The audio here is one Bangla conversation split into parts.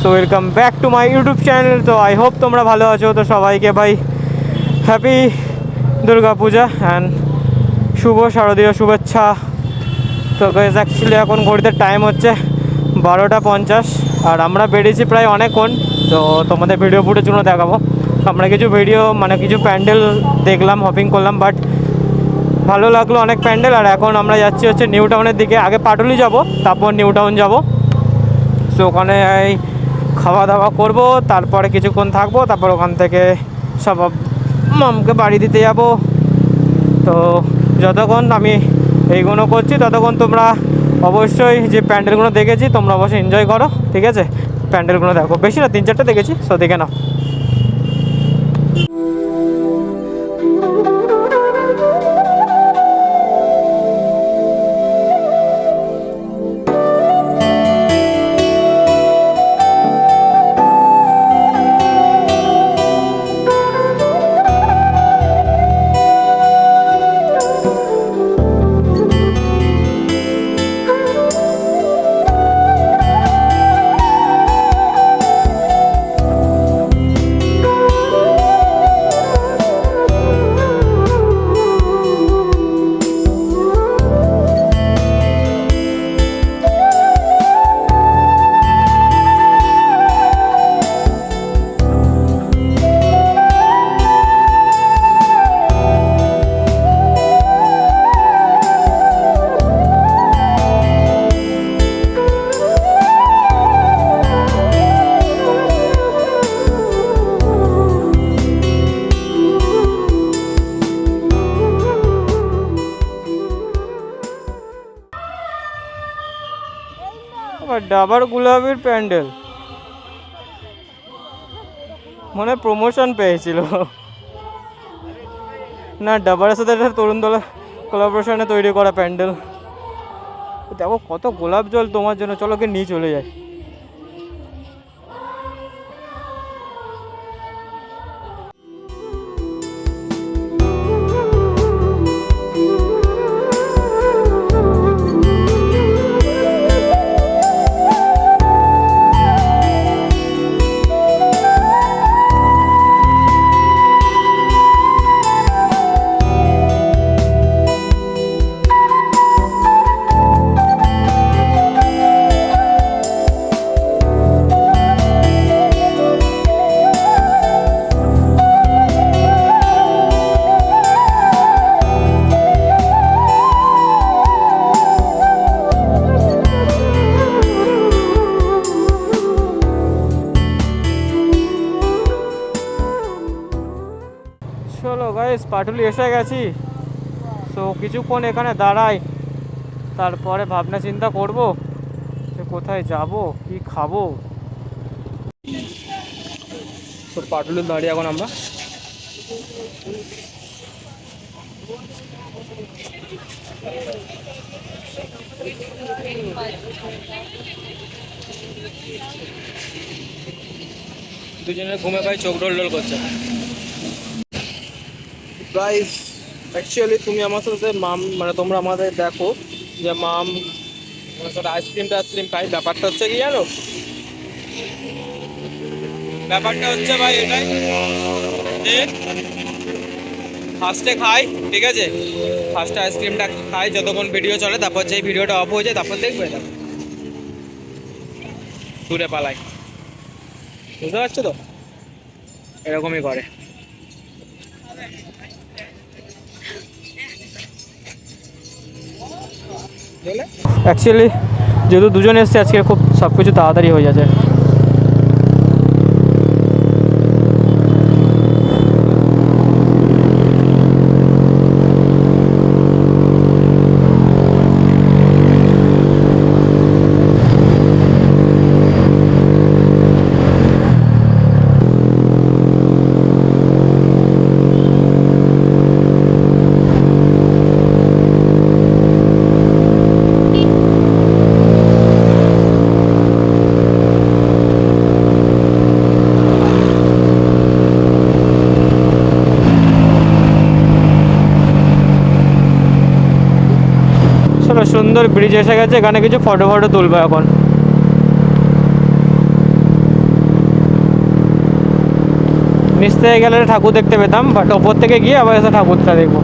So welcome back to my YouTube channel. তো আই হোপ তোমরা ভালো আছো। তো সবাইকে ভাই হ্যাপি দুর্গা পূজা অ্যান্ড শুভ শারদীয় শুভেচ্ছা। তো গাইস অ্যাকচুয়ালি এখন ঘড়িতে টাইম হচ্ছে 12টা 50 আর আমরা বেরিয়েছি প্রায় অনেকক্ষণ। তো তোমাদের ভিডিও ফুটেজগুলো দেখাবো। আমরা কিছু ভিডিও মানে কিছু প্যান্ডেল দেখলাম, হপিং করলাম, বাট ভালো লাগলো অনেক প্যান্ডেল। আর এখন আমরা যাচ্ছি হচ্ছে নিউ টাউনের দিকে। আগে পাটুলি যাব, তারপর নিউ টাউন যাব। সো ওখানে খাওয়া দাওয়া করব, তারপরে কিছুক্ষণ থাকবো, তারপর ওখান থেকে সব মামকে বাড়ি দিতে যাব। তো যতক্ষণ আমি এইগুলো করছি ততক্ষণ তোমরা অবশ্যই যে প্যান্ডেলগুলো দেখেছি তোমরা অবশ্যই এনজয় করো, ঠিক আছে? প্যান্ডেলগুলো দেখো, বেশি না 3-4টা দেখেছি, সো দেখে নাও। ডাবার গুলাবের প্যান্ডেল মনে প্রমোশন পেয়েছিল না, ডাবারের সাথে একটা তরুণ দল কোলাবোরেশনে তৈরি করা প্যান্ডেল। দেখো কত গোলাপ জল তোমার জন্য, চলো কি নিয়ে চলে যায়। চলো গাইস, পাটুলি এসে গেছি। তো কিছুক্ষণ এখানে দাঁড়াই, তারপরে ভাবনা চিন্তা করব যে কোথায় যাব, কি খাবো। তো পাটুলির দাঁড়িয়ে এখন আমরা দুজনে ঘুমে পাই চোখ ডোল ডোল করছে। গাইস অ্যাকচুয়ালি তুমি আমার সাথে মাম মানে তোমরা আমাদের দেখো যে মাম আমার সাথে আইসক্রিম খাই। ব্যাপারটা হচ্ছে কি জানো, ব্যাপারটা হচ্ছে ভাই এটাই যে ফার্স্টে খাই, ঠিক আছে? ফার্স্টে আইসক্রিমটা খাই যতক্ষণ ভিডিও চলে, তারপর যেই ভিডিওটা অফ হয়ে যায় তারপর দেখবে না, দূরে পালাই। বুঝতে পারছো তো? এরকমই করে। অ্যাকচুয়ালি যেহেতু দুজন এসছে আজকে, খুব সব কিছু তাড়াতাড়ি হয়ে যাচ্ছে। সুন্দর ব্রিজ এসে গেছে, এখানে কিছু ফটো তুলবো এখন। নিচ থেকে গেলে ঠাকুর দেখতে পেতাম, বাট ওপর থেকে গিয়ে আবার এসে ঠাকুরটা দেখবো।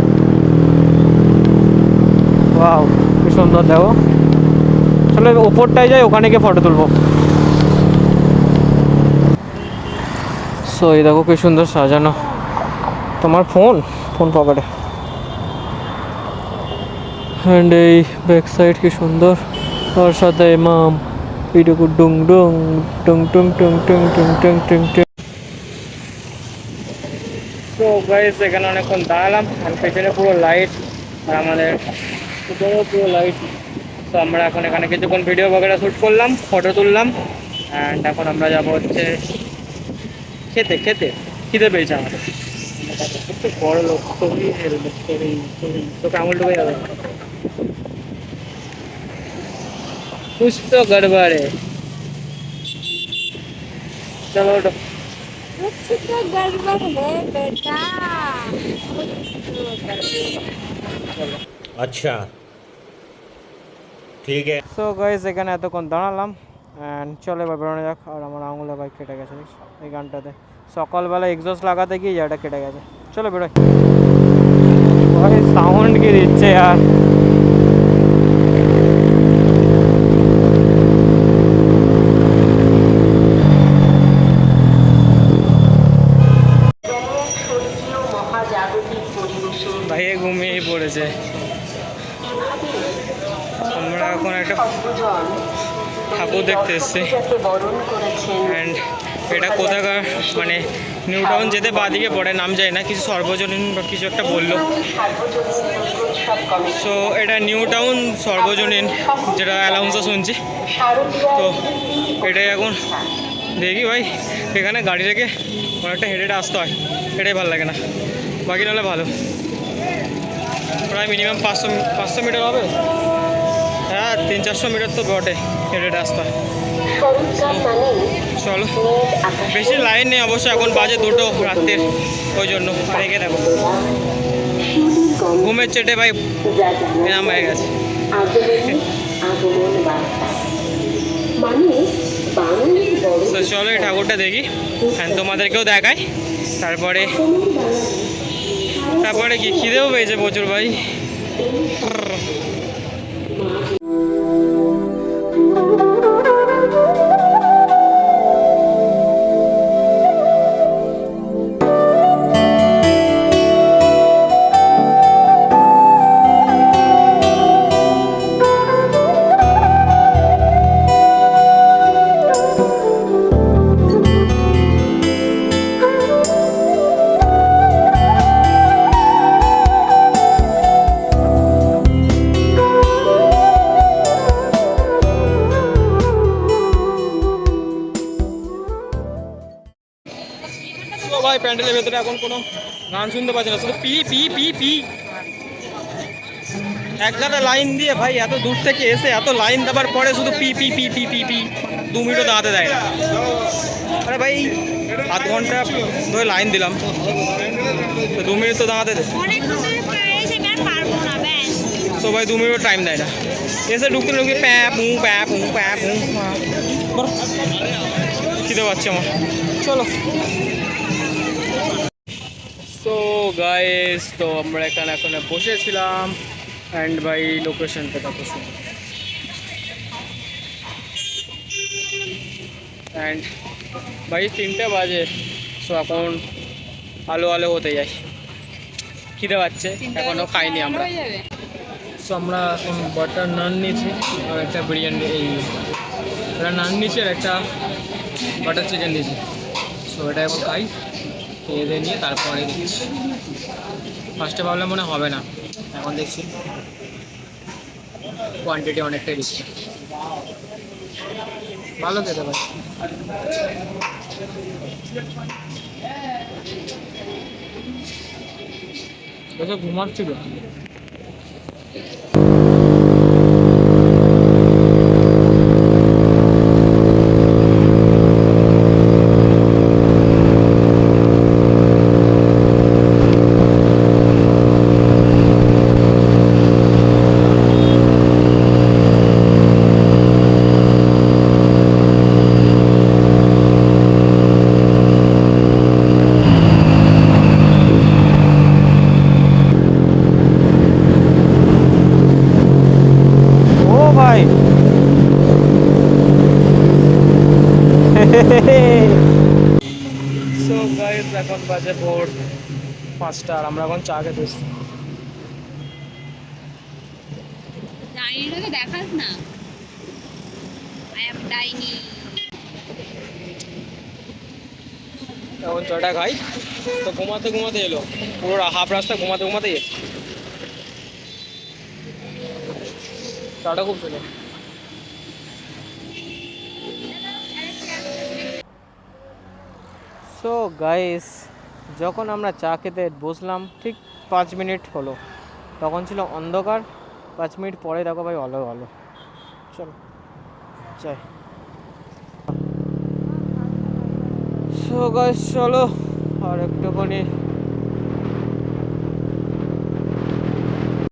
ওয়াও, কি সুন্দর দেখো। চলো ওপরটায় যাই, ওখানে গিয়ে ফটো তুলবো। সো এই দেখো কি সুন্দর সাজানো। তোমার ফোন পকেটে, অ্যান্ড এই ব্যাক সাইড কি সুন্দর। ওর সাথে মাম এইটুকু ডুং ডুং টুং টুং টুং টুং টুং টুং টুং টুং। সো গাইস এখানে অনেকক্ষণ দাঁড়ালাম, আর পেছনে পুরো লাইট, আর আমাদের পুরো লাইট। তো আমরা এখন এখানে কিছুক্ষণ ভিডিও বগেরা শ্যুট করলাম, ফটো তুললাম, অ্যান্ড এখন আমরা যাবো হচ্ছে খেতে। খিদে পেয়েছে আমাদের। একটু বড় লোক, তোকে আঙুল ঢুকে যাবে। कुछ तो गड़बड़ है। चलो उठो। कुछ तो गड़बड़ है बेटा। अच्छा ठीक है। সো গাইস এখানে এতক্ষণ দাঁড়ালাম, অ্যান্ড চলে এবার বেরোনো যাক। আর আমার আঙুলে বাইক কেটে গেছে এই গানটাতে, সকালবেলা এক্সস্ট লাগাতে গিয়ে জায়গাটা কেটে গেছে। চলো বেরোয়। ভাই সাউন্ড কি দিচ্ছে यार। ভাই ঘুমিয়েই পড়েছে। আমরা এখন একটা ঠাকুর দেখতে এসেছি, অ্যান্ড এটা কোথাকার মানে নিউ টাউন যেতে বাদিকে পড়ে, নাম যায় না, কিছু সর্বজনীন বা কিছু একটা বললো। সো এটা নিউ টাউন সর্বজনীন, যেটা অ্যানাউন্সও শুনছি। তো এটাই এখন দেখি ভাই, এখানে গাড়ি রেখে অনেকটা হেঁটে আসতে হয়, এটাই ভালো লাগে না, বাকি নাহলে ভালো। প্রায় মিনিমাম 500 মিটার হবে, হ্যাঁ 300-400 মিটার তো বটে, হেঁটে আসতে হয়। চলো, বেশি লাইন নেই অবশ্য, এখন বাজে 2টো রাত্রের, ওই জন্য রেখে দেখো। ঘুমের চেটে ভাই এনাম হয়ে গেছে। চলো এই ঠাকুরটা দেখি, হ্যাঁ তোমাদেরকেও দেখাই। তারপরে কি খিদেও পেয়েছে প্রচুর ভাই। ভাই প্যান্ডেলের ভেতরে এখন কোনো গান শুনতে পাচ্ছি না, শুধু পি পি পি পি। এক গাদা লাইন দিয়ে ভাই এত দূর থেকে এসে এত লাইন দেওয়ার পরে শুধু P P P P P P 2 মিনিটও দাঁড়াতে দেয় না। আরে ভাই আধ ঘন্টা ধরে লাইন দিলাম, তো 2 মিনিট তো দাঁড়াতে দেয়। তো ভাই 2 মিনিট টাইম দেয় না, এসে ঢুকতে প্যাঁ পুঁ খিদে পাচ্ছে আমার। চলো। সো গাইস, তো আমরা এখানে এখন বসেছিলাম, অ্যান্ড ভাই লোকেশনটা কত সুন্দর, অ্যান্ড ভাই 3টে বাজে। সো এখন আলো হতে যাই, খিদে পাচ্ছে, এখনও খাইনি আমরা। সো আমরা এখন বাটার নান নিয়েছি আর একটা বিরিয়ানি, একটা নান নিয়েছি আর একটা বাটার চিকেন দিয়েছি। সো এটা এখন খাই, খেয়ে নিয়ে তারপরে দেখছি। ফার্স্টে ভাবলাম মনে হবে না, এখন দেখছি কোয়ান্টিটি অনেকটাই দিচ্ছে, ভালো খেতে পারি। ঘুমাচ্ছিল। বাজে ভোর 5টা আর আমরা এখন চা খেতে এসেছি। ডাইনিটাকে দেখাস না, আই অ্যাম ডাইনি। এখন চাটা খাই, তো ঘুমাতে ঘুমাতে এলো, পুরো হাফ রাস্তা ঘুমাতে ঘুমাতে এসে চাটা খুব সুন্দর। সো গাইস, যখন আমরা চা খেতে বসলাম ঠিক 5 মিনিট হলো, তখন ছিল অন্ধকার। 5 মিনিট পরে দেখো ভাই আলো আলো। চলো চাই। সো গাইস চলো আর একটুখানি